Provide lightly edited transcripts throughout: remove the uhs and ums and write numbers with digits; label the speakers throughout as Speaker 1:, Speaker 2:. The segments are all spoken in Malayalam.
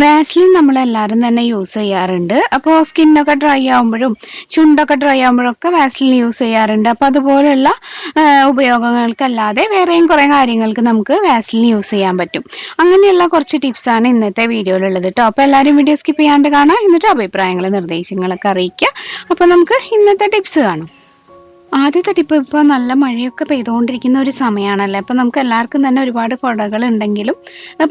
Speaker 1: വാസ്ലിൻ നമ്മളെല്ലാവരും തന്നെ യൂസ് ചെയ്യാറുണ്ട്. അപ്പോൾ സ്കിന്നൊക്കെ ഡ്രൈ ആവുമ്പോഴും ചുണ്ടൊക്കെ ഡ്രൈ ആവുമ്പോഴൊക്കെ വാസ്ലിൻ യൂസ് ചെയ്യാറുണ്ട്. അപ്പോൾ അതുപോലുള്ള ഉപയോഗങ്ങൾക്കല്ലാതെ വേറെയും കുറേ കാര്യങ്ങൾക്ക് നമുക്ക് വാസ്ലിൻ യൂസ് ചെയ്യാൻ പറ്റും. അങ്ങനെയുള്ള കുറച്ച് ടിപ്സാണ് ഇന്നത്തെ വീഡിയോയിലുള്ളത് കേട്ടോ. അപ്പോൾ എല്ലാവരും വീഡിയോ സ്കിപ്പ് ചെയ്യാണ്ട് കാണാം, എന്നിട്ട് അഭിപ്രായങ്ങളും നിർദ്ദേശങ്ങളൊക്കെ അറിയിക്കുക. അപ്പോൾ നമുക്ക് ഇന്നത്തെ ടിപ്സ് കാണാം. ആദ്യത്തെ ടിപ്പ്, ഇപ്പോൾ നല്ല മഴയൊക്കെ പെയ്തുകൊണ്ടിരിക്കുന്ന ഒരു സമയമാണല്ലോ. അപ്പം നമുക്ക് എല്ലാവർക്കും തന്നെ ഒരുപാട് കുടകൾ ഉണ്ടെങ്കിലും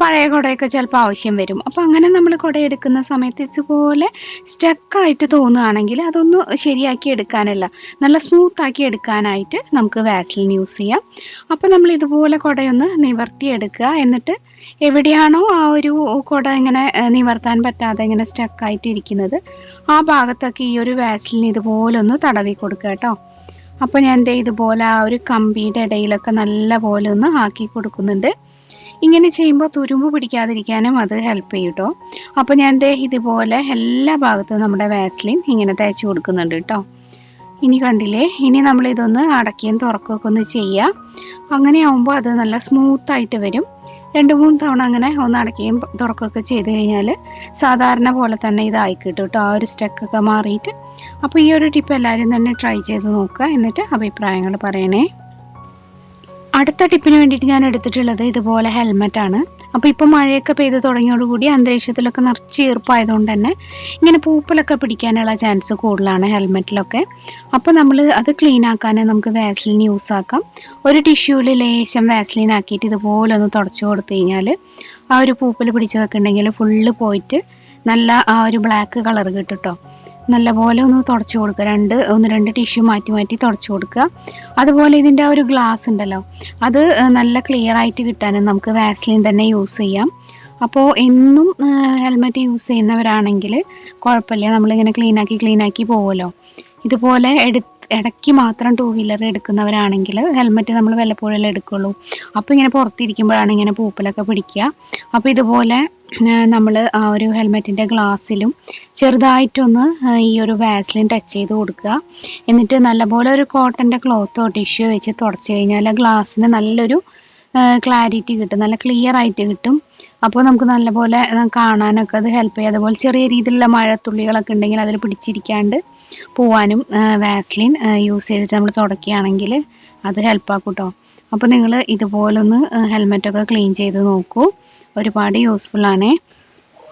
Speaker 1: പഴയ കുടയൊക്കെ ചിലപ്പോൾ ആവശ്യം വരും. അപ്പം അങ്ങനെ നമ്മൾ കുട എടുക്കുന്ന സമയത്ത് ഇതുപോലെ സ്റ്റക്കായിട്ട് തോന്നുകയാണെങ്കിൽ അതൊന്ന് ശരിയാക്കി എടുക്കാനല്ല, നല്ല സ്മൂത്താക്കി എടുക്കാനായിട്ട് നമുക്ക് വാസ്ലിൻ യൂസ് ചെയ്യാം. അപ്പം നമ്മൾ ഇതുപോലെ കുടയൊന്ന് നിവർത്തിയെടുക്കുക. എന്നിട്ട് എവിടെയാണോ ആ ഒരു കുട ഇങ്ങനെ നിവർത്താൻ പറ്റാതെ ഇങ്ങനെ സ്റ്റക്കായിട്ട് ഇരിക്കുന്നത്, ആ ഭാഗത്തൊക്കെ ഈ ഒരു വാസ്ലിൻ ഇതുപോലെ ഒന്ന് തടവി കൊടുക്കുക കേട്ടോ. അപ്പോൾ ഞാൻ ഇതുപോലെ ആ ഒരു കമ്പിയുടെ ഇടയിലൊക്കെ നല്ല പോലെ ഒന്ന് ആക്കി കൊടുക്കുന്നുണ്ട്. ഇങ്ങനെ ചെയ്യുമ്പോൾ തുരുമ്പ് പിടിക്കാതിരിക്കാനും അത് ഹെൽപ്പ് ചെയ്യും കേട്ടോ. അപ്പോൾ ഞാൻ ഇതുപോലെ എല്ലാ ഭാഗത്തും നമ്മുടെ വാസ്ലിൻ ഇങ്ങനെ തേച്ച് കൊടുക്കുന്നുണ്ട് കേട്ടോ. ഇനി കണ്ടില്ലേ, ഇനി നമ്മൾ ഇതൊന്ന് അടയ്ക്കുകയും തുറക്കുകയൊക്കെ ഒന്ന് ചെയ്യുക. അങ്ങനെ ആവുമ്പോൾ അത് നല്ല സ്മൂത്തായിട്ട് വരും. 2-3 തവണ അങ്ങനെ ഒന്ന് അടയ്ക്കുകയും തുറക്കുകയൊക്കെ ചെയ്ത് കഴിഞ്ഞാൽ സാധാരണ പോലെ തന്നെ ഇതായി കിട്ടും കേട്ടോ, ആ ഒരു സ്റ്റക്കൊക്കെ മാറിയിട്ട്. അപ്പോൾ ഈ ഒരു ടിപ്പ് എല്ലാവരും തന്നെ ട്രൈ ചെയ്ത് നോക്കുക, എന്നിട്ട് അഭിപ്രായങ്ങൾ പറയണേ. അടുത്ത ടിപ്പിന് വേണ്ടിയിട്ട് ഞാൻ എടുത്തിട്ടുള്ളത് ഇതുപോലെ ഹെൽമെറ്റാണ്. അപ്പോൾ ഇപ്പോൾ മഴയൊക്കെ പെയ്ത് തുടങ്ങിയോടുകൂടി അന്തരീക്ഷത്തിലൊക്കെ നിറച്ച് ഈർപ്പായതുകൊണ്ട് തന്നെ ഇങ്ങനെ പൂപ്പലൊക്കെ പിടിക്കാനുള്ള ചാൻസ് കൂടുതലാണ് ഹെൽമെറ്റിലൊക്കെ. അപ്പോൾ നമ്മൾ അത് ക്ലീൻ ആക്കാൻ നമുക്ക് വാസ്ലിൻ യൂസ് ആക്കാം. ഒരു ടിഷ്യൂവിൽ ലേശം വാസ്ലിൻ ആക്കിയിട്ട് ഇതുപോലെ ഒന്ന് തുടച്ചു കൊടുത്തു കഴിഞ്ഞാൽ ആ ഒരു പൂപ്പൽ പിടിച്ചതൊക്കെ ഉണ്ടെങ്കിൽ ഫുള്ള് പോയിട്ട് നല്ല ആ ഒരു ബ്ലാക്ക് കളർ കിട്ടും കേട്ടോ. നല്ലപോലെ ഒന്ന് തുടച്ചു കൊടുക്കുക, രണ്ട് ടിഷ്യൂ മാറ്റി മാറ്റി തുടച്ചു കൊടുക്കുക. അതുപോലെ ഇതിൻ്റെ ആ ഒരു ഗ്ലാസ് ഉണ്ടല്ലോ, അത് നല്ല ക്ലിയർ ആയിട്ട് കിട്ടാനും നമുക്ക് വാസ്ലിൻ തന്നെ യൂസ് ചെയ്യാം. അപ്പോൾ എന്നും ഹെൽമെറ്റ് യൂസ് ചെയ്യുന്നവരാണെങ്കിൽ കുഴപ്പമില്ല, നമ്മളിങ്ങനെ ക്ലീനാക്കി പോകുമല്ലോ. ഇതുപോലെ ഇടയ്ക്ക് മാത്രം 2 വീലർ എടുക്കുന്നവരാണെങ്കിൽ ഹെൽമെറ്റ് നമ്മൾ വല്ലപ്പോഴല്ലേ എടുക്കുള്ളൂ. അപ്പോൾ ഇങ്ങനെ പുറത്തിരിക്കുമ്പോഴാണ് ഇങ്ങനെ പൂപ്പലൊക്കെ പിടിക്കുക. അപ്പോൾ ഇതുപോലെ നമ്മൾ ആ ഒരു ഹെൽമെറ്റിൻ്റെ ഗ്ലാസ്സിലും ചെറുതായിട്ടൊന്ന് ഈ ഒരു വാസ്ലിൻ ടച്ച് ചെയ്ത് കൊടുക്കുക. എന്നിട്ട് നല്ലപോലെ ഒരു കോട്ടൻ്റെ ക്ലോത്തോ ടിഷ്യൂ വെച്ച് തുടച്ച് കഴിഞ്ഞാൽ ഗ്ലാസ്സിന് നല്ലൊരു ക്ലാരിറ്റി കിട്ടും, നല്ല ക്ലിയർ ആയിട്ട് കിട്ടും. അപ്പോൾ നമുക്ക് നല്ലപോലെ കാണാനൊക്കെ അത് ഹെൽപ്പ് ചെയ്യും. അതുപോലെ ചെറിയ രീതിയിലുള്ള മഴത്തുള്ളികളൊക്കെ ഉണ്ടെങ്കിൽ അതിൽ പിടിച്ചിരിക്കാണ്ട് പോവാനും വാസ്ലിൻ യൂസ് ചെയ്തിട്ട് നമ്മൾ തുടക്കുകയാണെങ്കിൽ അത് ഹെൽപ്പാക്കും കേട്ടോ. അപ്പോൾ നിങ്ങൾ ഇതുപോലൊന്ന് ഹെൽമെറ്റൊക്കെ ക്ലീൻ ചെയ്ത് നോക്കൂ, ഒരുപാട് യൂസ്ഫുള്ളാണേ.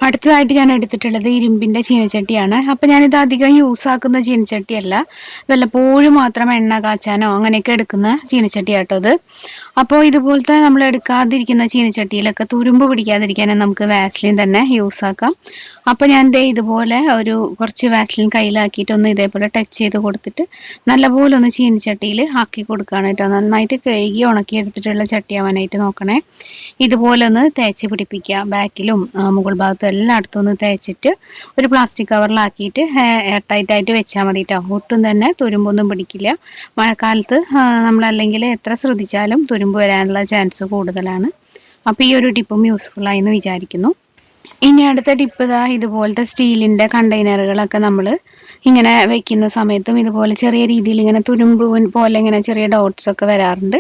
Speaker 1: അടുത്തതായിട്ട് ഞാൻ എടുത്തിട്ടുള്ളത് ഇരുമ്പിൻ്റെ ചീനച്ചട്ടിയാണ്. അപ്പോൾ ഞാനിത് അധികം യൂസ് ആക്കുന്ന ചീനച്ചട്ടിയല്ല, വല്ലപ്പോഴും മാത്രം എണ്ണ കാച്ചാനോ അങ്ങനെയൊക്കെ എടുക്കുന്ന ചീനച്ചട്ടിയാട്ടോ ഇത്. അപ്പോൾ ഇതുപോലത്തെ നമ്മൾ എടുക്കാതിരിക്കുന്ന ചീനച്ചട്ടിയിലൊക്കെ തുരുമ്പ് പിടിക്കാതിരിക്കാനും നമുക്ക് വാസ്ലിൻ തന്നെ യൂസ് ആക്കാം. അപ്പോൾ ഞാൻ ഇതുപോലെ കുറച്ച് വാസ്ലിൻ കയ്യിലാക്കിയിട്ടൊന്ന് ഇതേപോലെ ടച്ച് ചെയ്ത് കൊടുത്തിട്ട് നല്ലപോലെ ഒന്ന് ചീനച്ചട്ടിയിൽ ആക്കി കൊടുക്കുകയാണ് കേട്ടോ. നന്നായിട്ട് കഴുകി ഉണക്കി എടുത്തിട്ടുള്ള ചട്ടിയാവാനായിട്ട് നോക്കണേ. ഇതുപോലെ ഒന്ന് തേച്ച് പിടിപ്പിക്കുക, ബാക്കിലും മുകൾ ഭാഗത്തും എല്ലായിടത്തും ഒന്ന് തേച്ചിട്ട് ഒരു പ്ലാസ്റ്റിക് കവറിലാക്കിയിട്ട് എയർ ടൈറ്റായിട്ട് വെച്ചാൽ മതി കേട്ടോ. ഒട്ടും തന്നെ തുരുമ്പൊന്നും പിടിക്കില്ല. മഴക്കാലത്ത് നമ്മളല്ലെങ്കിൽ എത്ര ശ്രദ്ധിച്ചാലും തുരുമ്പ് വരാനുള്ള ചാൻസ് കൂടുതലാണ്. അപ്പോൾ ഈ ഒരു ടിപ്പും യൂസ്ഫുള്ളായി എന്ന് വിചാരിക്കുന്നു. ഇനി അടുത്ത ടിപ്പ് ഇതുപോലത്തെ സ്റ്റീലിൻ്റെ കണ്ടെയ്നറുകളൊക്കെ നമ്മൾ ഇങ്ങനെ വെക്കുന്ന സമയത്തും ഇതുപോലെ ചെറിയ രീതിയിൽ ഇങ്ങനെ തുരുമ്പ് പോലെ ഇങ്ങനെ ചെറിയ ഡോട്ട്സ് ഒക്കെ വരാറുണ്ട്.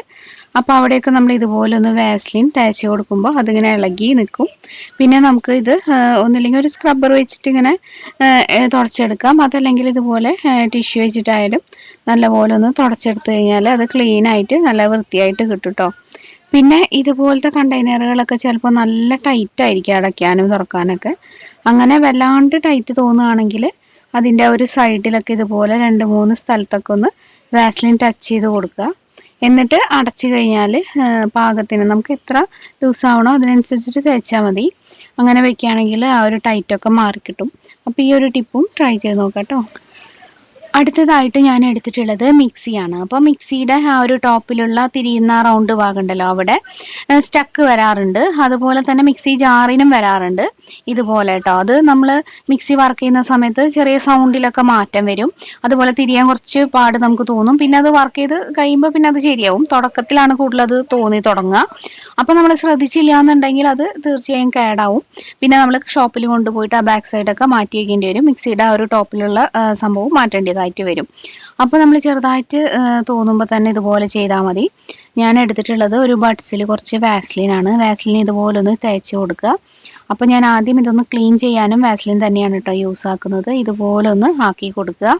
Speaker 1: അപ്പോൾ അവിടെയൊക്കെ നമ്മൾ ഇതുപോലെ ഒന്ന് വാസ്ലിൻ തേച്ച് കൊടുക്കുമ്പോൾ അതിങ്ങനെ ഇളകി നിൽക്കും. പിന്നെ നമുക്ക് ഇത് ഒന്നില്ലെങ്കിൽ ഒരു സ്ക്രബ്ബർ വെച്ചിട്ട് ഇങ്ങനെ തുടച്ചെടുക്കാം, അതല്ലെങ്കിൽ ഇതുപോലെ ടിഷ്യൂ വെച്ചിട്ടായാലും നല്ലപോലെ ഒന്ന് തുടച്ചെടുത്ത് കഴിഞ്ഞാൽ അത് ക്ലീനായിട്ട് നല്ല വൃത്തിയായിട്ട് കിട്ടും കേട്ടോ. പിന്നെ ഇതുപോലത്തെ കണ്ടെയ്നറുകളൊക്കെ ചിലപ്പോൾ നല്ല ടൈറ്റ് ആയിരിക്കും അടയ്ക്കാനും തുറക്കാനൊക്കെ. അങ്ങനെ വല്ലാണ്ട് ടൈറ്റ് തോന്നുകയാണെങ്കിൽ അതിൻ്റെ ഒരു സൈഡിലൊക്കെ ഇതുപോലെ 2-3 സ്ഥലത്തൊക്കെ ഒന്ന് വാസ്ലിൻ ടച്ച് ചെയ്ത് കൊടുക്കുക. എന്നിട്ട് അടച്ചു കഴിഞ്ഞാൽ പാകത്തിന് നമുക്ക് എത്ര ലൂസ് ആവണോ അതിനനുസരിച്ചിട്ട് തേച്ചാൽ മതി. അങ്ങനെ വെക്കുകയാണെങ്കിൽ ആ ഒരു ടൈറ്റൊക്കെ മാറിക്കിട്ടും. അപ്പോൾ ഈ ഒരു ടിപ്പും ട്രൈ ചെയ്ത് നോക്കാം കേട്ടോ. അടുത്തതായിട്ട് ഞാൻ എടുത്തിട്ടുള്ളത് മിക്സിയാണ്. അപ്പോൾ മിക്സിയുടെ ആ ഒരു ടോപ്പിലുള്ള തിരിയുന്ന റൗണ്ട് ഭാഗം ഉണ്ടല്ലോ, അവിടെ സ്റ്റക്ക് വരാറുണ്ട്. അതുപോലെ തന്നെ മിക്സി ജാറിനും വരാറുണ്ട് ഇതുപോലെ കേട്ടോ. അത് നമ്മൾ മിക്സി വർക്ക് ചെയ്യുന്ന സമയത്ത് ചെറിയ സൗണ്ടിലൊക്കെ മാറ്റം വരും. അതുപോലെ തിരിയാൻ കുറച്ച് പാട് നമുക്ക് തോന്നും. പിന്നെ അത് വർക്ക് ചെയ്ത് കഴിയുമ്പോൾ പിന്നെ അത് ശരിയാവും. തുടക്കത്തിലാണ് കൂടുതൽ അത് തോന്നി തുടങ്ങുക. അപ്പോൾ നമ്മൾ ശ്രദ്ധിച്ചില്ല എന്നുണ്ടെങ്കിൽ അത് തീർച്ചയായും കേടാവും. പിന്നെ നമ്മൾ ഷോപ്പിൽ കൊണ്ടുപോയിട്ട് ആ ബാക്ക് സൈഡൊക്കെ മാറ്റി വയ്ക്കേണ്ടി വരും. മിക്സിയുടെ ആ ഒരു ടോപ്പിലുള്ള സംഭവം മാറ്റേണ്ടതായിട്ട് വരും. അപ്പോൾ നമ്മൾ ചെറുതായിട്ട് തോന്നുമ്പോൾ തന്നെ ഇതുപോലെ ചെയ്താൽ മതി. ഞാൻ എടുത്തിട്ടുള്ളത് ഒരു ബഡ്സിൽ കുറച്ച് വാസ്ലിനാണ്. വാസ്ലിൻ ഇതുപോലെ ഒന്ന് തേച്ച് കൊടുക്കുക. അപ്പോൾ ഞാൻ ആദ്യം ഇതൊന്ന് ക്ലീൻ ചെയ്യാനും വാസ്ലിൻ തന്നെയാണ് കേട്ടോ യൂസ് ആക്കുന്നത്. ഇതുപോലെ ഒന്ന് ആക്കി കൊടുക്കുക.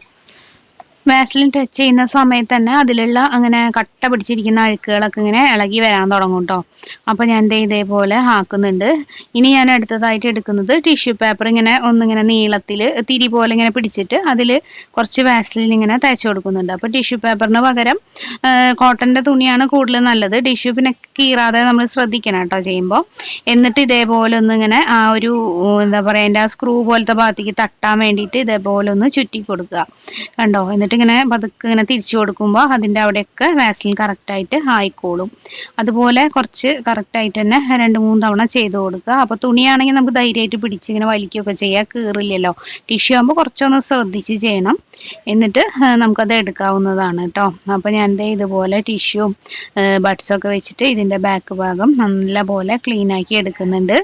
Speaker 1: വാസ്ലിൻ ടച്ച് ചെയ്യുന്ന സമയത്ത് തന്നെ അതിലുള്ള അങ്ങനെ കട്ട പിടിച്ചിരിക്കുന്ന അഴുക്കുകളൊക്കെ ഇങ്ങനെ ഇളകി വരാൻ തുടങ്ങും കേട്ടോ. അപ്പോൾ ഞാൻ ഇതേപോലെ ആക്കുന്നുണ്ട്. ഇനി ഞാൻ അടുത്തതായിട്ട് എടുക്കുന്നത് ടിഷ്യൂ പേപ്പർ ഇങ്ങനെ ഒന്നിങ്ങനെ നീളത്തിൽ തിരി പോലെ ഇങ്ങനെ പിടിച്ചിട്ട് അതിൽ കുറച്ച് വാസ്ലിൻ ഇങ്ങനെ തേച്ച് കൊടുക്കുന്നുണ്ട്. അപ്പോൾ ടിഷ്യൂ പേപ്പറിന് പകരം കോട്ടൻ്റെ തുണിയാണ് കൂടുതൽ നല്ലത്. ടിഷ്യൂ പിന്നെ കീറാതെ നമ്മൾ ശ്രദ്ധിക്കണം കേട്ടോ ചെയ്യുമ്പോൾ. എന്നിട്ട് ഇതേപോലെ ഒന്ന് ഇങ്ങനെ ആ ഒരു എന്താ പറയുക അതിൻ്റെ ആ സ്ക്രൂ പോലത്തെ ഭാഗത്തേക്ക് തട്ടാൻ വേണ്ടിയിട്ട് ഇതേപോലെ ഒന്ന് ചുറ്റി കൊടുക്കുക. കണ്ടോ? എന്നിട്ട് ഇങ്ങനെ പതുക്കെ ഇങ്ങനെ തിരിച്ചു കൊടുക്കുമ്പോൾ അതിൻ്റെ അവിടെയൊക്കെ വാസ്ലിൻ കറക്റ്റായിട്ട് ആയിക്കോളും. അതുപോലെ കുറച്ച് കറക്റ്റായിട്ട് തന്നെ 2-3 തവണ ചെയ്ത് കൊടുക്കുക. അപ്പോൾ തുണിയാണെങ്കിൽ നമുക്ക് ധൈര്യമായിട്ട് പിടിച്ച് ഇങ്ങനെ വലിക്കുകയൊക്കെ ചെയ്യാം, കീറില്ലല്ലോ. ടിഷ്യൂ ആകുമ്പോൾ കുറച്ചൊന്ന് ശ്രദ്ധിച്ച് ചെയ്യണം. എന്നിട്ട് നമുക്കത് എടുക്കാവുന്നതാണ് കേട്ടോ. അപ്പോൾ ഞാൻ ഇതുപോലെ ടിഷ്യൂവും ബഡ്സൊക്കെ വെച്ചിട്ട് ഇതിൻ്റെ ബാക്ക് ഭാഗം നല്ലപോലെ ക്ലീൻ ആക്കി എടുക്കുന്നുണ്ട്.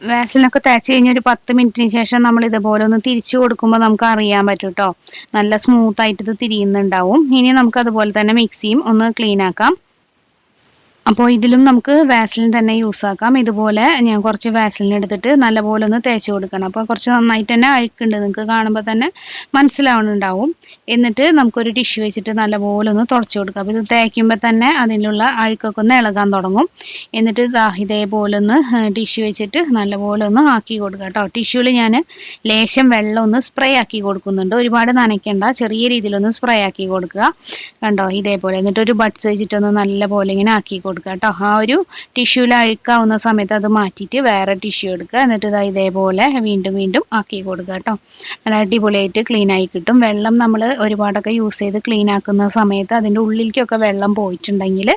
Speaker 1: വാസലിനൊക്കെ തേച്ച് കഴിഞ്ഞ് ഒരു 10 മിനിറ്റിന് ശേഷം നമ്മൾ ഇതുപോലെ ഒന്ന് തിരിച്ചു കൊടുക്കുമ്പോൾ നമുക്ക് അറിയാൻ പറ്റും കേട്ടോ, നല്ല സ്മൂത്ത് ആയിട്ട് ഇത് തിരിയുന്നുണ്ടാവും. ഇനി നമുക്ക് അതുപോലെ തന്നെ മിക്സിയും ഒന്ന് ക്ലീൻ ആക്കാം. അപ്പോൾ ഇതിലും നമുക്ക് വാസലിൻ തന്നെ യൂസ് ആക്കാം. ഇതുപോലെ ഞാൻ കുറച്ച് വാസലിൻ എടുത്തിട്ട് നല്ലപോലെ ഒന്ന് തേച്ച് കൊടുക്കണം. അപ്പോൾ കുറച്ച് നന്നായിട്ട് തന്നെ അഴുക്കുണ്ട്, നിങ്ങൾക്ക് കാണുമ്പോൾ തന്നെ മനസ്സിലാവുന്നുണ്ടാവും. എന്നിട്ട് നമുക്കൊരു ടിഷ്യൂ വെച്ചിട്ട് നല്ലപോലെ ഒന്ന് തുടച്ചു കൊടുക്കാം. അപ്പോൾ ഇത് തേക്കുമ്പോൾ തന്നെ അതിലുള്ള അഴുക്കൊക്കെ ഒന്ന് ഇളകാൻ തുടങ്ങും. എന്നിട്ട് ഇതേപോലെ ഒന്ന് ടിഷ്യൂ വെച്ചിട്ട് നല്ലപോലെ ഒന്ന് ആക്കി കൊടുക്കുക കേട്ടോ. ടിഷ്യൂവിൽ ഞാൻ ലേശം വെള്ളം ഒന്ന് സ്പ്രേ ആക്കി കൊടുക്കുന്നുണ്ട്. ഒരുപാട് നനയ്ക്കേണ്ട, ചെറിയ രീതിയിലൊന്ന് സ്പ്രേ ആക്കി കൊടുക്കുക. കണ്ടോ? ഇതേപോലെ. എന്നിട്ട് ഒരു ബഡ്സ് വെച്ചിട്ടൊന്ന് നല്ലപോലെ ഇങ്ങനെ ആക്കി കൊടുക്കുക കേട്ടോ. ആ ഒരു ടിഷ്യൂവിൽ അഴുക്കാവുന്ന സമയത്ത് അത് മാറ്റിയിട്ട് വേറെ ടിഷ്യൂ എടുക്കുക. എന്നിട്ട് ഇതേപോലെ വീണ്ടും വീണ്ടും ആക്കി കൊടുക്കുക കേട്ടോ. നല്ല അടിപൊളിയായിട്ട് ക്ലീൻ ആയി കിട്ടും. വെള്ളം നമ്മൾ ഒരുപാടൊക്കെ യൂസ് ചെയ്ത് ക്ലീൻ ആക്കുന്ന സമയത്ത് അതിൻ്റെ ഉള്ളിലേക്കൊക്കെ വെള്ളം പോയിട്ടുണ്ടെങ്കിൽ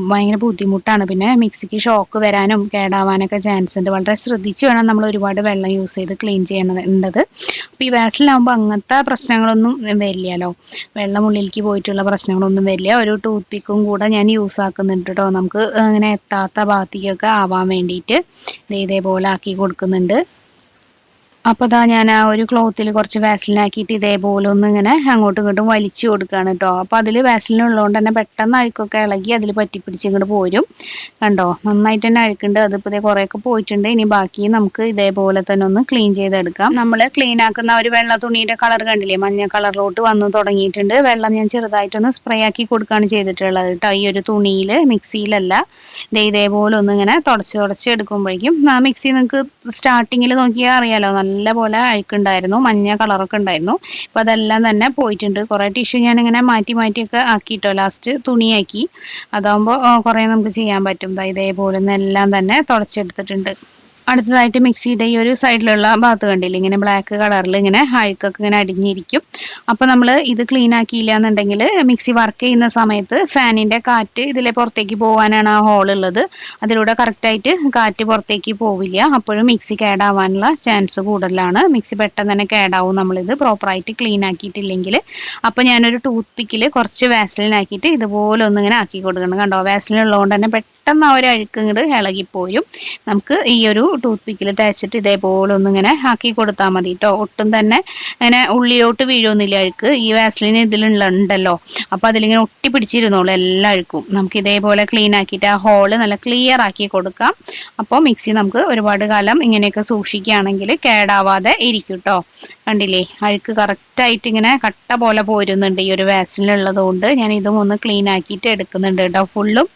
Speaker 1: ഭയങ്കര ബുദ്ധിമുട്ടാണ്. പിന്നെ മിക്സിക്ക് ഷോക്ക് വരാനും കേടാവാനൊക്കെ ചാൻസ് ഉണ്ട്. വളരെ ശ്രദ്ധിച്ച് വേണം നമ്മൾ ഒരുപാട് വെള്ളം യൂസ് ചെയ്ത് ക്ലീൻ ചെയ്യേണ്ടത്. അപ്പോൾ ഈ വാസലിനാകുമ്പോൾ അങ്ങനത്തെ പ്രശ്നങ്ങളൊന്നും വരില്ലല്ലോ, വെള്ളം ഉള്ളിലേക്ക് പോയിട്ടുള്ള പ്രശ്നങ്ങളൊന്നും വരില്ല. ഒരു ടൂത്ത് പിക്കും കൂടെ ഞാൻ യൂസ് ആക്കുന്നുണ്ട് കേട്ടോ, നമുക്ക് അങ്ങനെ എത്താത്ത ഭാഗത്തേക്കൊക്കെ ആവാൻ വേണ്ടിയിട്ട് ഇതേപോലെ ആക്കി കൊടുക്കുന്നുണ്ട്. അപ്പോൾ ഞാൻ ആ ഒരു ക്ലോത്തിൽ കുറച്ച് വാസലിൻ ആക്കിയിട്ട് ഇതേപോലെ ഒന്ന് ഇങ്ങനെ അങ്ങോട്ടും ഇങ്ങോട്ടും വലിച്ചു കൊടുക്കുകയാണ് കേട്ടോ. അപ്പോൾ അതിൽ വാസലിൻ ഉള്ളതുകൊണ്ട് തന്നെ പെട്ടെന്ന് അഴുക്കൊക്കെ ഇളകി അതിൽ പറ്റിപ്പിടിച്ച് ഇങ്ങോട്ട് പോരും. കണ്ടോ? നന്നായിട്ട് തന്നെ അഴുക്കുണ്ട്. അതിപ്പോൾ കുറേയൊക്കെ പോയിട്ടുണ്ട്. ഇനി ബാക്കി നമുക്ക് ഇതേപോലെ തന്നെ ഒന്ന് ക്ലീൻ ചെയ്തെടുക്കാം. നമ്മൾ ക്ലീൻ ആക്കുന്ന ഒരു വെള്ള തുണിയുടെ കളർ കണ്ടില്ലേ, മഞ്ഞ കളറിലോട്ട് വന്ന് തുടങ്ങിയിട്ടുണ്ട്. വെള്ളം ഞാൻ ചെറുതായിട്ടൊന്ന് സ്പ്രേ ആക്കി കൊടുക്കുകയാണ് ചെയ്തിട്ടുള്ളത് കേട്ടോ. ഈ ഒരു തുണിയിൽ, മിക്സിയിലല്ല. ഇതേപോലെ ഒന്ന് ഇങ്ങനെ തുടച്ച് എടുക്കുമ്പോഴേക്കും മിക്സി നിങ്ങൾക്ക് സ്റ്റാർട്ടിങ്ങിൽ നോക്കിയാൽ അറിയാലോ, നല്ല പോലെ അഴുക്കുണ്ടായിരുന്നു, മഞ്ഞ കളറൊക്കെ ഉണ്ടായിരുന്നു. അപ്പോൾ അതെല്ലാം തന്നെ പോയിട്ടുണ്ട്. കുറേ ടിഷ്യൂ ഞാനിങ്ങനെ മാറ്റിയൊക്കെ ആക്കിയിട്ടോ, ലാസ്റ്റ് തുണിയാക്കി. അതാകുമ്പോൾ കുറേ നമുക്ക് ചെയ്യാൻ പറ്റും. ഇതേപോലെ എല്ലാം തന്നെ തുടച്ചെടുത്തിട്ടുണ്ട്. അടുത്തതായിട്ട് മിക്സിയുടെ ഈ ഒരു സൈഡിലുള്ള ഭാഗത്ത് കണ്ടില്ല, ഇങ്ങനെ ബ്ലാക്ക് കളറിൽ ഇങ്ങനെ അഴുക്കൊക്കെ ഇങ്ങനെ അടിഞ്ഞിരിക്കും. അപ്പോൾ നമ്മൾ ഇത് ക്ലീൻ ആക്കിയില്ല എന്നുണ്ടെങ്കിൽ മിക്സി വർക്ക് ചെയ്യുന്ന സമയത്ത് ഫാനിൻ്റെ കാറ്റ് ഇതിലെ പുറത്തേക്ക് പോകാനാണ് ആ ഹോൾ ഉള്ളത്. അതിലൂടെ കറക്റ്റായിട്ട് കാറ്റ് പുറത്തേക്ക് പോവില്ല. അപ്പോഴും മിക്സി കേടാവാനുള്ള ചാൻസ് കൂടുതലാണ്. മിക്സി പെട്ടെന്ന് തന്നെ കേടാവും നമ്മളിത് പ്രോപ്പറായിട്ട് ക്ലീൻ ആക്കിയിട്ടില്ലെങ്കിൽ. അപ്പോൾ ഞാനൊരു ടൂത്ത് പിക്കിൽ കുറച്ച് വാസലിൻ ആക്കിയിട്ട് ഇതുപോലെ ഒന്നിങ്ങനെ ആക്കി കൊടുക്കണം. കണ്ടോ? വാസലിൻ ഉള്ളതുകൊണ്ട് തന്നെ പെട്ടെന്ന് ആ ഒരു അഴുക്ക് ഇങ്ങോട്ട് ഇളകിപ്പോരും. നമുക്ക് ഈ ഒരു ടൂത്ത് പിക്കിൽ തേച്ചിട്ട് ഇതേപോലെ ഒന്നിങ്ങനെ ആക്കി കൊടുത്താൽ മതി കേട്ടോ. ഒട്ടും തന്നെ അങ്ങനെ ഉള്ളിലോട്ട് വീഴൊന്നുമില്ല അഴുക്ക്. ഈ വാസലിൻ ഇതിലുണ്ടല്ലോ, അപ്പോൾ അതിലിങ്ങനെ ഒട്ടി പിടിച്ചിരുന്നോളൂ എല്ലാ അഴുക്കും. നമുക്ക് ഇതേപോലെ ക്ലീൻ ആക്കിയിട്ട് ആ ഹോള് നല്ല ക്ലിയർ ആക്കി കൊടുക്കാം. അപ്പോൾ മിക്സി നമുക്ക് ഒരുപാട് കാലം ഇങ്ങനെയൊക്കെ സൂക്ഷിക്കുകയാണെങ്കിൽ കേടാവാതെ ഇരിക്കും കേട്ടോ. കണ്ടില്ലേ? അഴുക്ക് കറക്റ്റായിട്ട് ഇങ്ങനെ കട്ട പോലെ പോരുന്നുണ്ട് ഈ ഒരു വാസലിൻ ഉള്ളതുകൊണ്ട്. ഞാൻ ഇതും ഒന്ന് ക്ലീൻ ആക്കിയിട്ട് എടുക്കുന്നുണ്ട് കേട്ടോ ഫുള്ളും.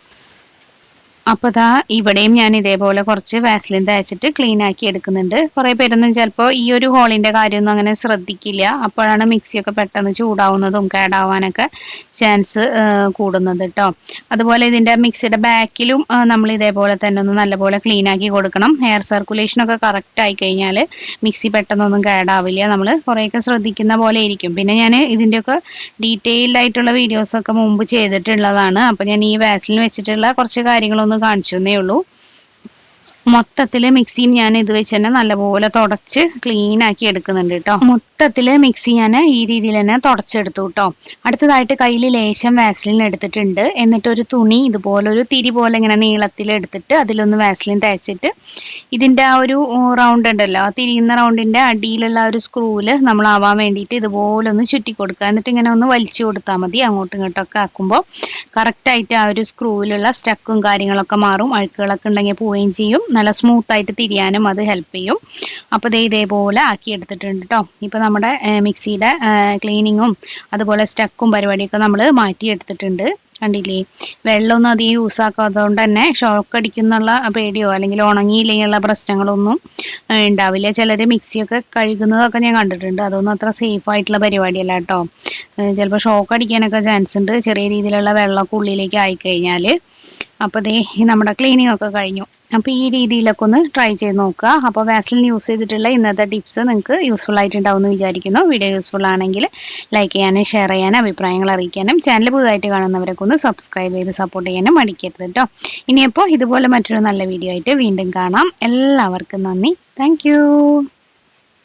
Speaker 1: അപ്പോൾ ഇവിടെയും ഞാൻ ഇതേപോലെ കുറച്ച് വാസലിൻ തേച്ചിട്ട് ക്ലീൻ ആക്കി എടുക്കുന്നുണ്ട്. കുറേ പേരൊന്നും ചിലപ്പോൾ ഈ ഒരു ഹോളിൻ്റെ കാര്യമൊന്നും അങ്ങനെ ശ്രദ്ധിക്കില്ല. അപ്പോഴാണ് മിക്സിയൊക്കെ പെട്ടെന്ന് ചൂടാവുന്നതും കേടാവാനൊക്കെ ചാൻസ് കൂടുന്നത് കേട്ടോ. അതുപോലെ ഇതിൻ്റെ മിക്സിയുടെ ബാക്കിലും നമ്മൾ ഇതേപോലെ തന്നെ ഒന്ന് നല്ലപോലെ ക്ലീൻ ആക്കി കൊടുക്കണം. എയർ സർക്കുലേഷനൊക്കെ കറക്റ്റ് ആയി കഴിഞ്ഞാൽ മിക്സി പെട്ടെന്നൊന്നും കേടാവില്ല. നമ്മൾ കുറേയൊക്കെ ശ്രദ്ധിക്കുന്ന പോലെ ഇരിക്കും. പിന്നെ ഞാൻ ഇതിൻ്റെയൊക്കെ ഡീറ്റെയിൽഡ് ആയിട്ടുള്ള വീഡിയോസൊക്കെ മുമ്പ് ചെയ്തിട്ടുള്ളതാണ്. അപ്പോൾ ഞാൻ ഈ വാസലിൻ വെച്ചിട്ടുള്ള കുറച്ച് കാര്യങ്ങളൊന്നും കാണിച്ചെന്നേ ഉള്ളൂ. മൊത്തത്തില് മിക്സി ഞാൻ ഇത് വെച്ച് തന്നെ നല്ലപോലെ തുടച്ച് ക്ലീൻ ആക്കി എടുക്കുന്നുണ്ട് കേട്ടോ. മൊത്തത്തില് മിക്സി ഞാൻ ഈ രീതിയിൽ തന്നെ തുടച്ചെടുത്തു കേട്ടോ. അടുത്തതായിട്ട് കയ്യിൽ ലേശം വാസലിൻ എടുത്തിട്ടുണ്ട്. എന്നിട്ട് ഒരു തുണി ഇതുപോലെ ഒരു തിരി പോലെ ഇങ്ങനെ നീളത്തിൽ എടുത്തിട്ട് അതിലൊന്ന് വാസലിൻ തേച്ചിട്ട് ഇതിന്റെ ആ ഒരു റൗണ്ട് ഉണ്ടല്ലോ, ആ തിരിയുന്ന റൗണ്ടിന്റെ അടിയിലുള്ള ഒരു സ്ക്രൂവില് നമ്മൾ ആവാൻ വേണ്ടിയിട്ട് ഇതുപോലെ ഒന്ന് ചുറ്റി കൊടുക്കുക. എന്നിട്ട് ഇങ്ങനെ ഒന്ന് വലിച്ചു കൊടുത്താൽ മതി. അങ്ങോട്ടും ഇങ്ങോട്ടൊക്കെ ആക്കുമ്പോൾ കറക്റ്റ് ആയിട്ട് ആ ഒരു സ്ക്രൂവിലുള്ള സ്റ്റക്കും കാര്യങ്ങളൊക്കെ മാറും. അഴുക്കുകളൊക്കെ ഉണ്ടെങ്കിൽ പോവുകയും ചെയ്യും. നല്ല സ്മൂത്ത് ആയിട്ട് തിരിയാനും അത് ഹെൽപ്പ് ചെയ്യും. അപ്പോൾ ഇതേപോലെ ആക്കി എടുത്തിട്ടുണ്ട് കേട്ടോ. ഇപ്പൊ നമ്മുടെ മിക്സിയുടെ ക്ലീനിങ്ങും അതുപോലെ സ്റ്റക്കും പരിപാടിയൊക്കെ നമ്മൾ മാറ്റി എടുത്തിട്ടുണ്ട്. കണ്ടില്ലേ, വെള്ളമൊന്നും അധികം യൂസ് ആക്കാത്തതുകൊണ്ട് തന്നെ ഷോക്ക് അടിക്കുന്നുള്ള പേടിയോ അല്ലെങ്കിൽ ഉണങ്ങിയില്ലെങ്കിലുള്ള പ്രശ്നങ്ങളൊന്നും ഉണ്ടാവില്ല. ചിലർ മിക്സിയൊക്കെ കഴുകുന്നതൊക്കെ ഞാൻ കണ്ടിട്ടുണ്ട്. അതൊന്നും അത്ര സേഫ് ആയിട്ടുള്ള പരിപാടിയല്ല കേട്ടോ. ചിലപ്പോൾ ഷോക്ക് അടിക്കാനൊക്കെ ചാൻസ് ഉണ്ട്, ചെറിയ രീതിയിലുള്ള വെള്ളമൊക്കെ ഉള്ളിലേക്ക് ആയിക്കഴിഞ്ഞാൽ. അപ്പോൾ ദേ നമ്മുടെ ക്ലീനിങ് ഒക്കെ കഴിഞ്ഞു. അപ്പോൾ ഈ രീതിയിലൊക്കെ ഒന്ന് ട്രൈ ചെയ്ത് നോക്കുക. അപ്പോൾ വാസലിൻ യൂസ് ചെയ്തിട്ടുള്ള ഇന്നത്തെ ടിപ്സ് നിങ്ങൾക്ക് യൂസ്ഫുൾ ആയിട്ടുണ്ടാവും എന്ന് വിചാരിക്കുന്നു. വീഡിയോ യൂസ്ഫുൾ ആണെങ്കിൽ ലൈക്ക് ചെയ്യാനും ഷെയർ ചെയ്യാനും അഭിപ്രായങ്ങൾ അറിയിക്കാനും ചാനൽ പുതുതായിട്ട് കാണുന്നവരൊക്കെ ഒന്ന് സബ്സ്ക്രൈബ് ചെയ്ത് സപ്പോർട്ട് ചെയ്യാനും മടിക്കരുത് കേട്ടോ. ഇനിയപ്പോൾ ഇതുപോലെ മറ്റൊരു നല്ല വീഡിയോ ആയിട്ട് വീണ്ടും കാണാം. എല്ലാവർക്കും നന്ദി. താങ്ക്